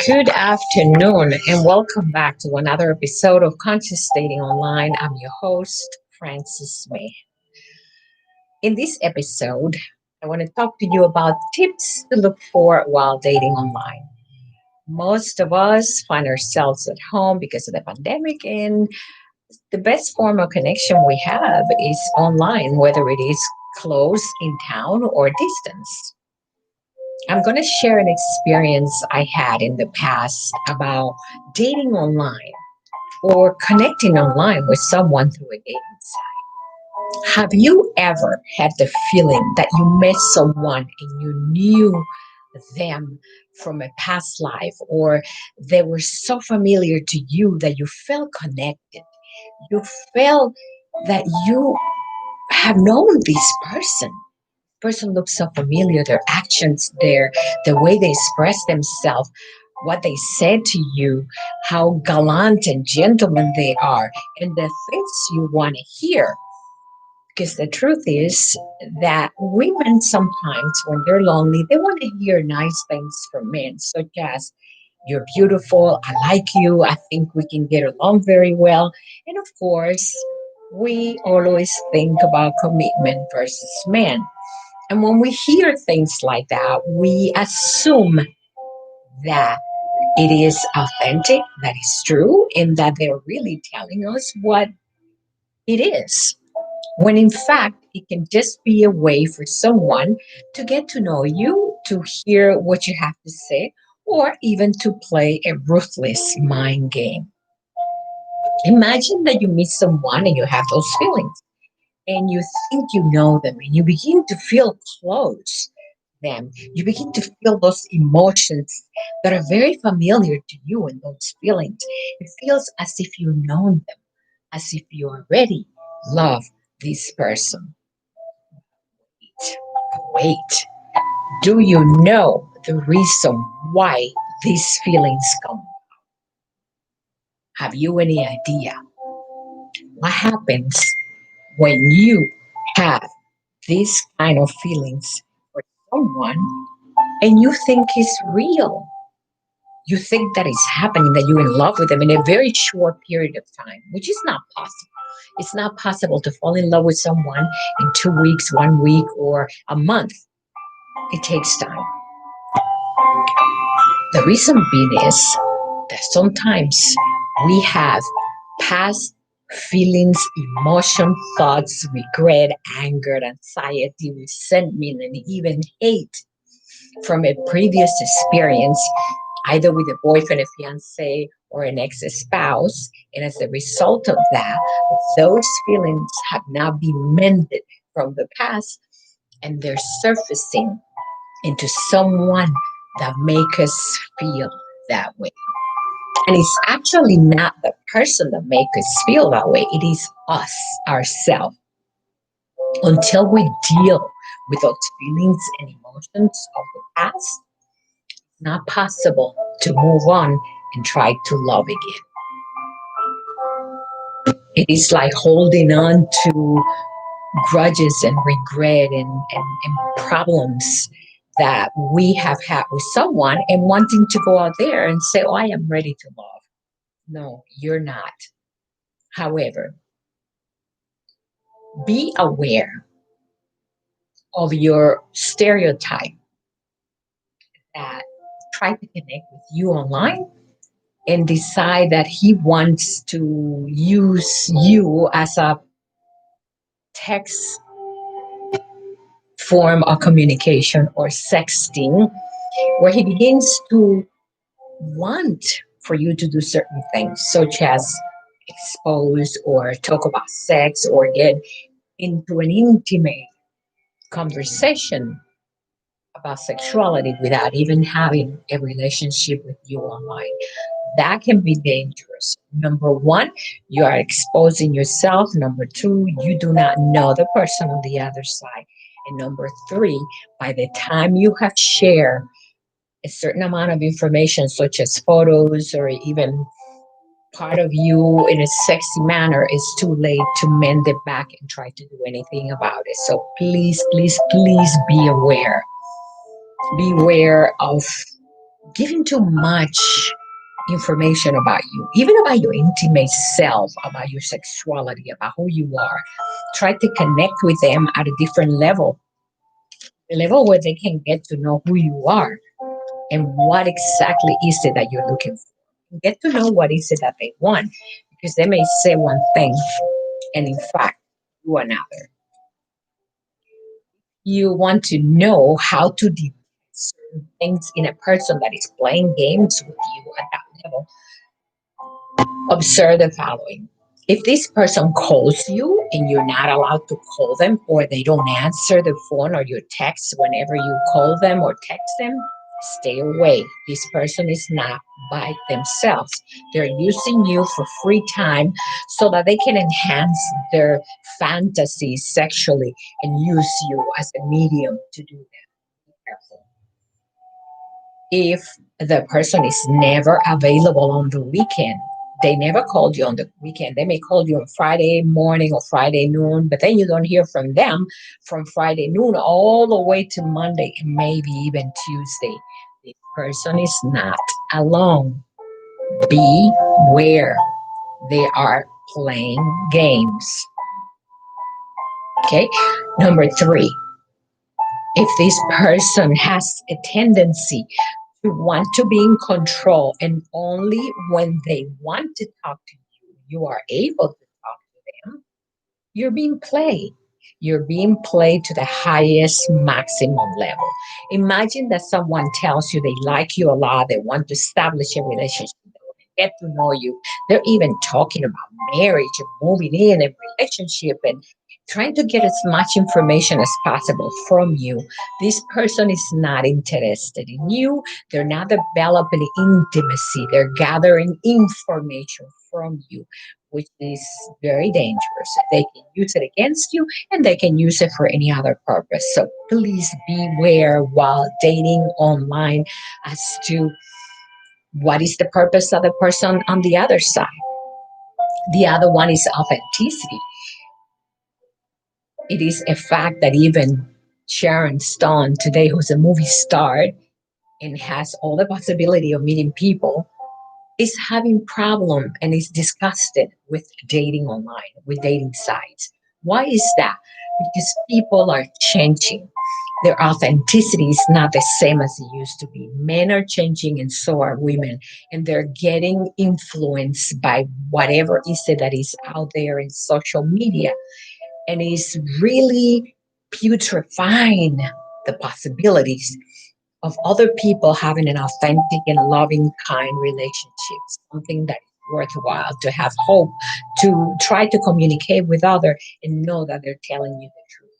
Good afternoon, and welcome back to another episode of Conscious Dating Online. I'm your host, Francis May. In this episode, I want to talk to you about tips to look for while dating online. Most of us find ourselves at home because of the pandemic, and the best form of connection we have is online, whether it is close in town or distance. I'm going to share an experience I had in the past about dating online or connecting online with someone through a dating site. Have you ever had the feeling that you met someone and you knew them from a past life, or they were so familiar to you that you felt connected? You felt that you have known this person looks so familiar, their actions, the way they express themselves, what they said to you, how gallant and gentleman they are, and the things you want to hear. Because the truth is that women sometimes, when they're lonely, they want to hear nice things from men, such as, "You're beautiful, I like you, I think we can get along very well." And of course, we always think about commitment versus men. And when we hear things like that, we assume that it is authentic, that is true, and that they're really telling us what it is. When in fact, it can just be a way for someone to get to know you, to hear what you have to say, or even to play a ruthless mind game. Imagine that you meet someone and you have those feelings, and you think you know them, and you begin to feel close them. You begin to feel those emotions that are very familiar to you, and those feelings. It feels as if you know them, as if you already love this person. Wait, do you know the reason why these feelings come? Have you any idea what happens when you have these kind of feelings for someone and you think it's real? You think that it's happening, that you're in love with them in a very short period of time, which is not possible. It's not possible to fall in love with someone in 2 weeks, 1 week, or a month. It takes time. The reason being is that sometimes we have past feelings, emotion, thoughts, regret, anger, anxiety, resentment, and even hate from a previous experience, either with a boyfriend, a fiance, or an ex-spouse. And as a result of that, those feelings have now been mended from the past, and they're surfacing into someone that make us feel that way. And it's actually not the person that make us feel that way. It is us, ourselves. Until we deal with those feelings and emotions of the past, not possible to move on and try to love again. It is like holding on to grudges and regret and problems that we have had with someone and wanting to go out there and say, "Oh, I am ready to love." No, you're not. However, be aware of your stereotype that try to connect with you online and decide that he wants to use you as a text form of communication or sexting, where he begins to want for you to do certain things, such as expose or talk about sex or get into an intimate conversation about sexuality without even having a relationship with you online. That can be dangerous. Number one, you are exposing yourself. Number two, you do not know the person on the other side. And number three, by the time you have shared a certain amount of information, such as photos or even part of you in a sexy manner, it's too late to mend it back and try to do anything about it. So please, please, please be aware Beware of giving too much information about you, even about your intimate self, about your sexuality, about who you are. Try to connect with them at a different level, a level where they can get to know who you are and what exactly is it that you're looking for. Get to know what is it that they want, because they may say one thing and in fact do another. You want to know how to detect certain things in a person that is playing games with you at that level. Observe the following. If this person calls you and you're not allowed to call them, or they don't answer the phone or your text whenever you call them or text them, stay away. This person is not by themselves. They're using you for free time so that they can enhance their fantasies sexually and use you as a medium to do that. Be careful. If the person is never available on the weekend, they never called you on the weekend. They may call you on Friday morning or Friday noon, but then you don't hear from them from Friday noon all the way to Monday and maybe even Tuesday. This person is not alone. Beware. They are playing games. Okay. Number three, if this person has a tendency to want to be in control, and only when they want to talk to you, you are able to talk to them, you're being played. You're being played to the highest maximum level. Imagine that someone tells you they like you a lot, they want to establish a relationship, they want to get to know you. They're even talking about marriage and moving in a relationship and trying to get as much information as possible from you. This person is not interested in you. They're not developing intimacy. They're gathering information from you, which is very dangerous. They can use it against you and they can use it for any other purpose. So please beware while dating online as to what is the purpose of the person on the other side. The other one is authenticity. It is a fact that even Sharon Stone today, who's a movie star and has all the possibility of meeting people, is having problem and is disgusted with dating online, with dating sites. Why is that? Because people are changing. Their authenticity is not the same as it used to be. Men are changing and so are women. And they're getting influenced by whatever is it that is out there in social media. And it's really putrefying the possibilities of other people having an authentic and loving, kind relationship, something that is worthwhile, to have hope, to try to communicate with others and know that they're telling you the truth.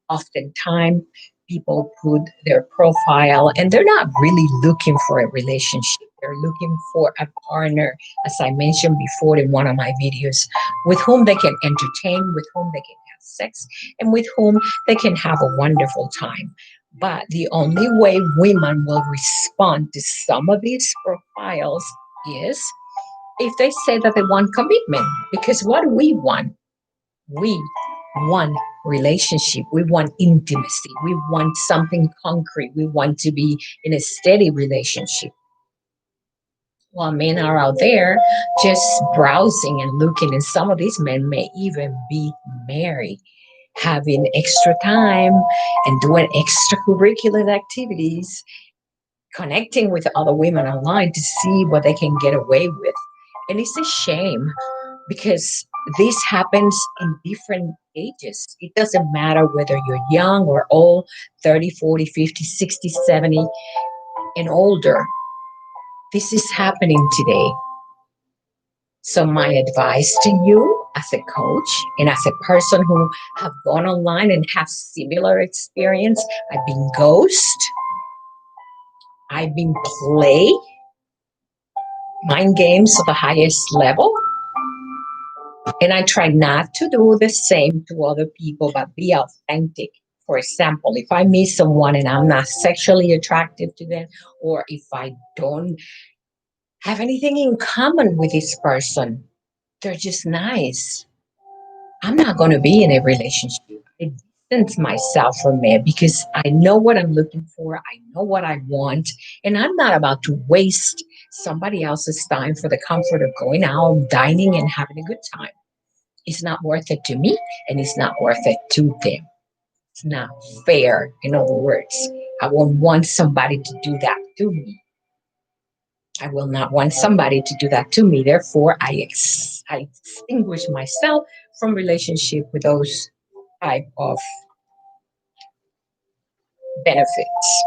Oftentimes, people put their profile and they're not really looking for a relationship. They're looking for a partner, as I mentioned before in one of my videos, with whom they can entertain, with whom they can have sex, and with whom they can have a wonderful time. But the only way women will respond to some of these profiles is if they say that they want commitment. Because what do we want? We want relationship. We want intimacy. We want something concrete. We want to be in a steady relationship. While men are out there just browsing and looking, and some of these men may even be married, having extra time and doing extracurricular activities, connecting with other women online to see what they can get away with. And it's a shame because this happens in different ages. It doesn't matter whether you're young or old, 30, 40, 50, 60, 70, and older. This is happening today. So my advice to you as a coach and as a person who have gone online and have similar experience, I've been ghost, I've been play, mind games of the highest level, and I try not to do the same to other people, but be authentic. For example, if I meet someone and I'm not sexually attractive to them, or if I don't have anything in common with this person, they're just nice. I'm not going to be in a relationship. I distance myself from it because I know what I'm looking for. I know what I want. And I'm not about to waste somebody else's time for the comfort of going out, dining, and having a good time. It's not worth it to me, and it's not worth it to them. It's not fair. In other words, I won't want somebody to do that to me. I will not want somebody to do that to me. Therefore, I distinguish myself from relationship with those type of benefits.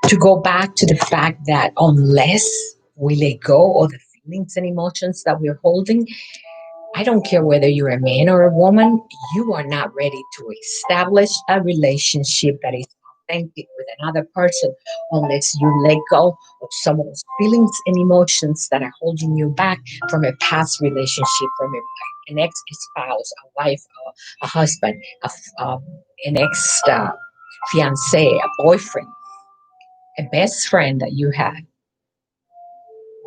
To go back to the fact that unless we let go of the feelings and emotions that we're holding, I don't care whether you're a man or a woman, you are not ready to establish a relationship that is authentic with another person unless you let go of some of those feelings and emotions that are holding you back from a past relationship, from an ex spouse, a wife, a husband, an ex fiance, a boyfriend, a best friend that you had.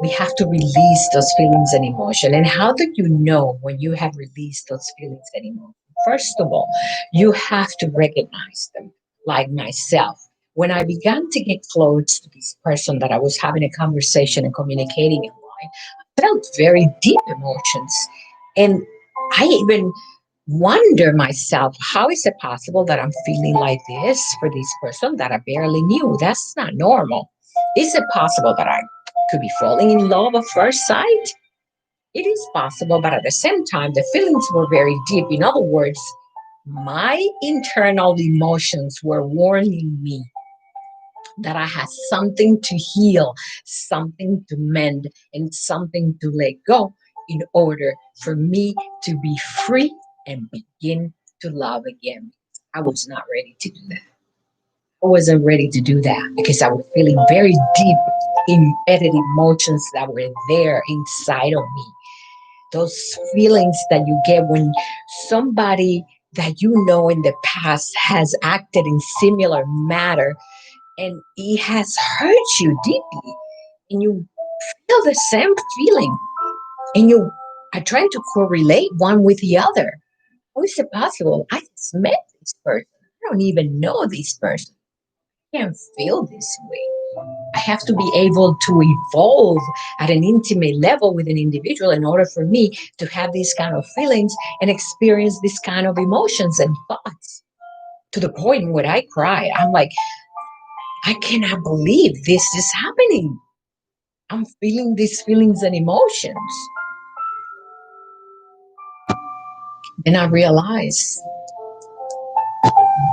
We have to release those feelings and emotion. And how do you know when you have released those feelings and emotion? First of all, you have to recognize them. Like myself, when I began to get close to this person that I was having a conversation and communicating online, I felt very deep emotions. And I even wonder myself, how is it possible that I'm feeling like this for this person that I barely knew? That's not normal. Is it possible that I could be falling in love at first sight? It is possible, but at the same time, the feelings were very deep. In other words, my internal emotions were warning me that I had something to heal, something to mend, and something to let go in order for me to be free and begin to love again. I was not ready to do that. I wasn't ready to do that because I was feeling very deep, embedded emotions that were there inside of me. Those feelings that you get when somebody that you know in the past has acted in similar manner and it has hurt you deeply and you feel the same feeling and you are trying to correlate one with the other. How is it possible? I just met this person. I don't even know this person. I can't feel this way. I have to be able to evolve at an intimate level with an individual in order for me to have these kind of feelings and experience this kind of emotions and thoughts to the point where I cry. I'm like, I cannot believe this is happening. I'm feeling these feelings and emotions. And I realized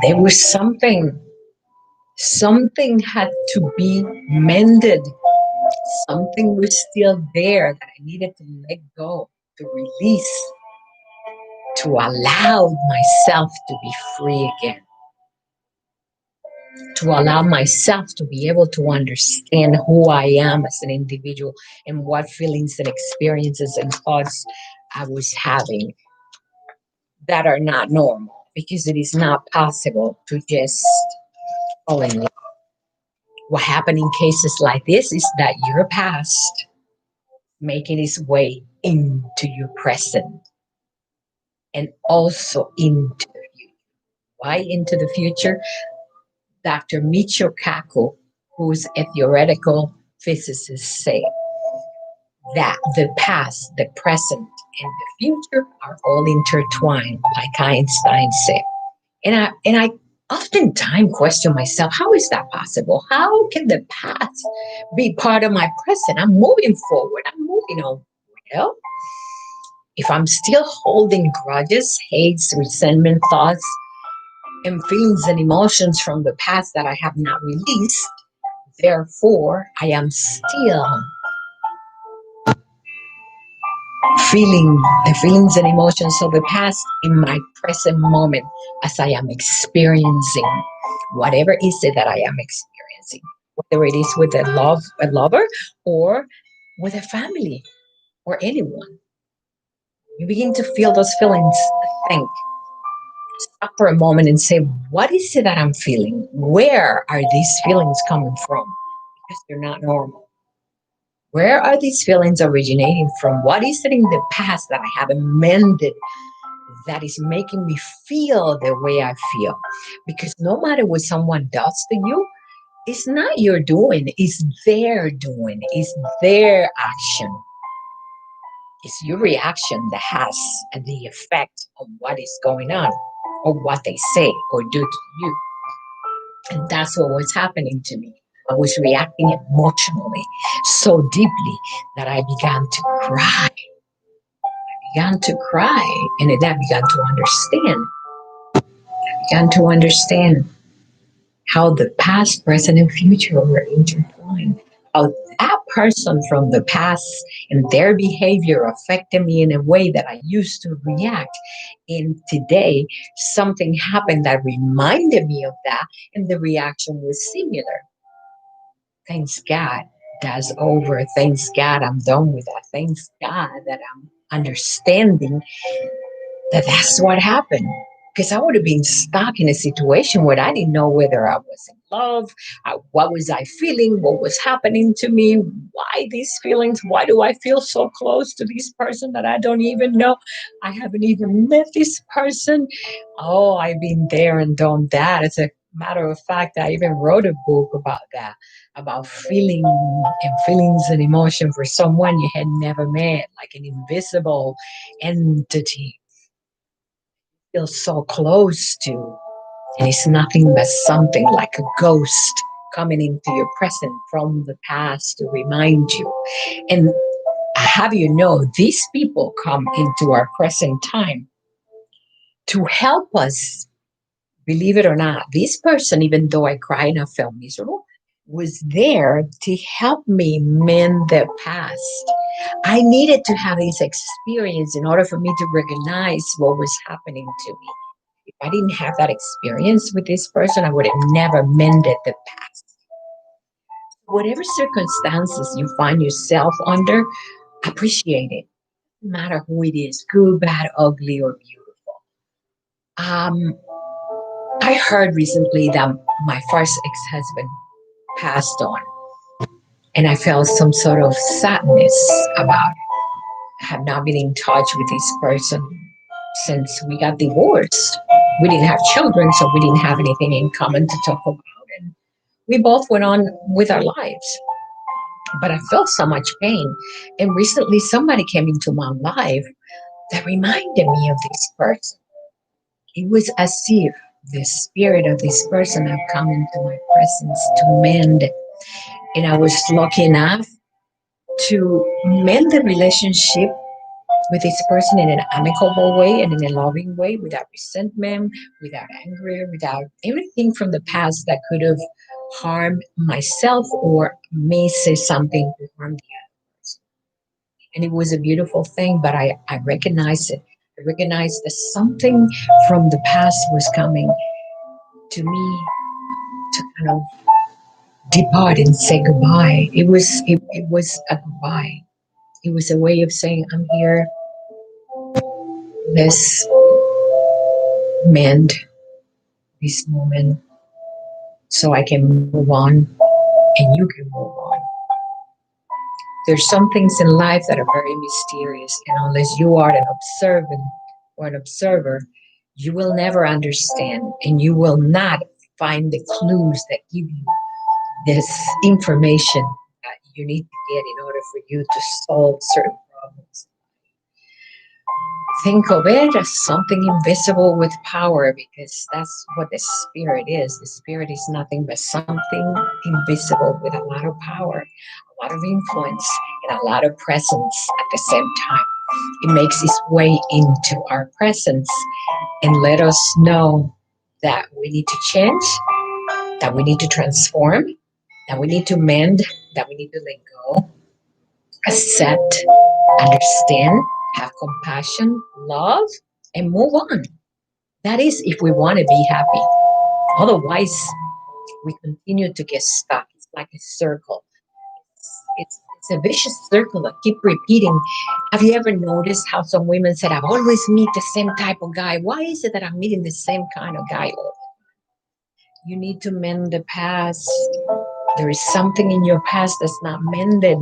there was something had to be mended. Something was still there that I needed to let go, to release, to allow myself to be free again, to allow myself to be able to understand who I am as an individual and what feelings and experiences and thoughts I was having that are not normal because it is not possible to just fall in love. What happens in cases like this is that your past making its way into your present and also into the future. Why into the future? Dr. Michio Kaku, who's a theoretical physicist, say that the past, the present, and the future are all intertwined, like Einstein said. And I oftentimes question myself, how is that possible? How can the past be part of my present? I'm moving forward. I'm moving on. Well, if I'm still holding grudges, hates, resentment, thoughts, and feelings and emotions from the past that I have not released, therefore I am still feeling the feelings and emotions of the past in my present moment as I am experiencing whatever is it that I am experiencing, whether it is with a lover or with a family or anyone. You begin to feel those feelings. Think, stop for a moment and say, what is it that I'm feeling? Where are these feelings coming from? Because they're not normal. Where are these feelings originating from? What is it in the past that I haven't mended that is making me feel the way I feel. Because no matter what someone does to you, it's not your doing, it's their doing, it's their action. It's your reaction that has the effect of what is going on or what they say or do to you. And that's what was happening to me. I was reacting emotionally so deeply that I began to cry, and then I began to understand how the past, present, and future were intertwined. How that person from the past and their behavior affected me in a way that I used to react. And today, something happened that reminded me of that, and the reaction was similar. Thanks God, that's over. Thanks God, I'm done with that. Thanks God that I'm understanding that that's what happened. Because I would have been stuck in a situation where I didn't know whether I was in love, what was I feeling, what was happening to me, why these feelings, why do I feel so close to this person that I don't even know? I haven't even met this person. Oh, I've been there and done that. As a matter of fact, I even wrote a book about that, about feeling and feelings and emotion for someone you had never met, like an invisible entity feel so close to. And it's nothing but something like a ghost coming into your present from the past to remind you. And have you know, these people come into our present time to help us. Believe it or not, this person, even though I cried and I felt miserable, was there to help me mend the past. I needed to have this experience in order for me to recognize what was happening to me. If I didn't have that experience with this person, I would have never mended the past. Whatever circumstances you find yourself under, appreciate it. No matter who it is, good, bad, ugly, or beautiful. Um, I heard recently that my first ex-husband passed on, and I felt some sort of sadness about it. I have not been in touch with this person since we got divorced. We didn't have children, so we didn't have anything in common to talk about. And we both went on with our lives. But I felt so much pain. And recently, somebody came into my life that reminded me of this person. It was as if the spirit of this person had come into my presence to mend. And I was lucky enough to mend the relationship with this person in an amicable way and in a loving way, without resentment, without anger, without anything from the past that could have harmed myself or may say something to harm the other person. And it was a beautiful thing, but I recognized it. I recognized that something from the past was coming to me to kind of depart and say goodbye. It was a goodbye. It was a way of saying, I'm here. Let's mend this moment so I can move on and you can move on. There's some things in life that are very mysterious, and unless you are an observant or an observer, you will never understand and you will not find the clues that give you this information that you need to get in order for you to solve certain problems. Think of it as something invisible with power, because that's what the spirit is. The spirit is nothing but something invisible with a lot of power, a lot of influence, and a lot of presence at the same time. It makes its way into our presence and let us know that we need to change, that we need to transform, that we need to mend, that we need to let go, accept, understand, have compassion, love, and move on. That is if we want to be happy. Otherwise, we continue to get stuck. It's like a circle. It's a vicious circle that keep repeating. Have you ever noticed how some women said, I've always meet the same type of guy? Why is it that I'm meeting the same kind of guy? You need to mend the past. There is something in your past that's not mended,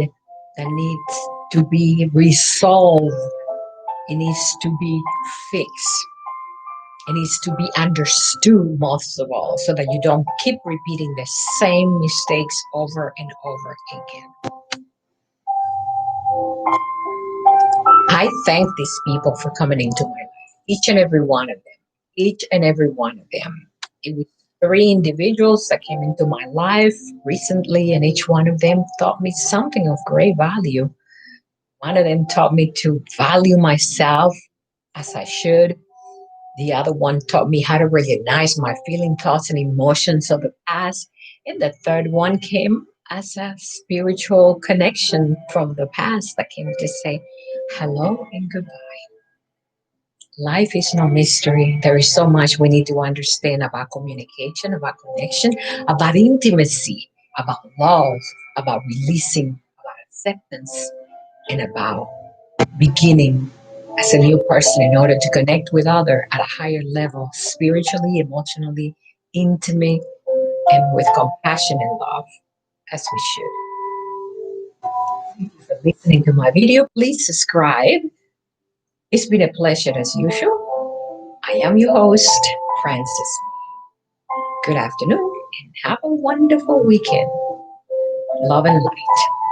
that needs to be resolved. It needs to be fixed. and it's to be understood most of all, so that you don't keep repeating the same mistakes over and over again. I thank these people for coming into my life, each and every one of them, each and every one of them. It was three individuals that came into my life recently, and each one of them taught me something of great value. One of them taught me to value myself as I should. The other one taught me how to recognize my feeling, thoughts, and emotions of the past. And the third one came as a spiritual connection from the past that came to say hello and goodbye. Life is no mystery. There is so much we need to understand about communication, about connection, about intimacy, about love, about releasing, about acceptance, and about beginning as a new person in order to connect with other at a higher level, spiritually, emotionally, intimate, and with compassion and love, as we should. Thank you for listening to my video. Please subscribe. It's been a pleasure as usual. I am your host, Francis. Good afternoon and have a wonderful weekend. Love and light.